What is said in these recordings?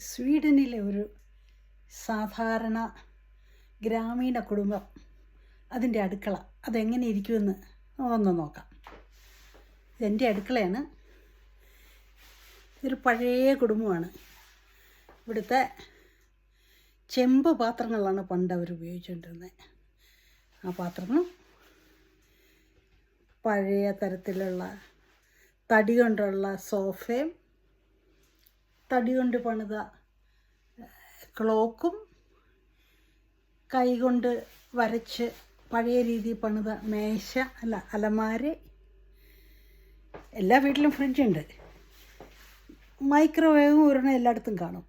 സ്വീഡനിലെ ഒരു സാധാരണ ഗ്രാമീണ കുടുംബം, അതിൻ്റെ അടുക്കള അതെങ്ങനെ ഇരിക്കുമെന്ന് ഒന്ന് നോക്കാം. ഇതെൻ്റെ അടുക്കളയാണ്. ഇതൊരു പഴയ കുടുംബമാണ്. ഇവിടുത്തെ ചെമ്പ് പാത്രങ്ങളാണ് പണ്ട് അവർ ഉപയോഗിച്ചുകൊണ്ടിരുന്നത്. ആ പാത്രങ്ങൾ പഴയ തരത്തിലുള്ള തടി കൊണ്ടുള്ള സോഫയും തടി കൊണ്ട് പണിത ക്ലോക്കും കൈകൊണ്ട് വരച്ച് പഴയ രീതിയിൽ പണിത മേശ അലമാര. എല്ലാ വീട്ടിലും ഫ്രിഡ്ജുണ്ട്. മൈക്രോവേവും ഒരെണ്ണം എല്ലായിടത്തും കാണും.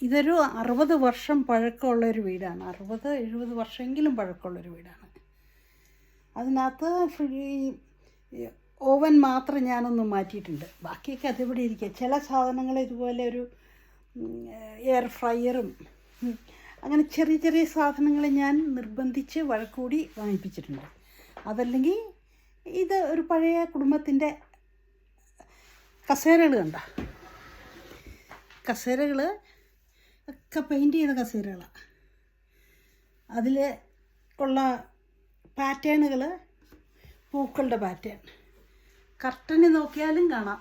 ഇതൊരു 60 വർഷം പഴക്കമുള്ളൊരു വീടാണ്. 60-70 വർഷമെങ്കിലും പഴക്കമുള്ളൊരു വീടാണ്. അതിനകത്ത് ഓവൻ മാത്രം ഞാനൊന്ന് മാറ്റിയിട്ടുണ്ട്. ബാക്കിയൊക്കെ അതിവിടെ ഇരിക്കുക. ചില സാധനങ്ങൾ ഇതുപോലെ ഒരു എയർ ഫ്രയറും അങ്ങനെ ചെറിയ ചെറിയ സാധനങ്ങൾ ഞാൻ നിർബന്ധിച്ച് വഴക്കൂടി വാങ്ങിപ്പിച്ചിട്ടുണ്ട്. അതല്ലെങ്കിൽ ഇത് ഒരു പഴയ കുടുംബത്തിൻ്റെ കസേരകൾ കണ്ട കസേരകൾ ഒക്കെ പെയിൻറ്റ് ചെയ്ത കസേരകളാണ്. അതിൽ ഉള്ള പാറ്റേണുകൾ പൂക്കളുടെ പാറ്റേൺ. കർട്ടന് നോക്കിയാലും കാണാം.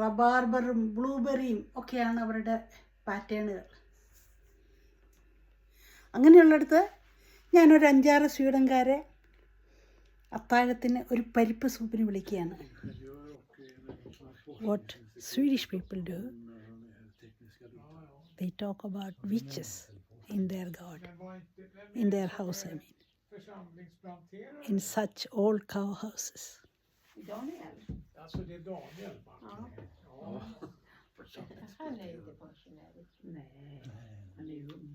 റബാർബറും ബ്ലൂബെറിയും ഒക്കെയാണ് അവരുടെ പാറ്റേണുകൾ. അങ്ങനെയുള്ളിടത്ത് ഞാനൊരു 5-6 സ്വീഡൻകാരെ അത്താഴത്തിന് ഒരു പരിപ്പ് സൂപ്പിന് വിളിക്കുകയാണ്. What Swedish people do, they talk about witches in their god, in their house, I mean, in such old cow houses. Daniel. Alltså det är Daniel. Ja. Han är inte pensionär. Nej, han är ung.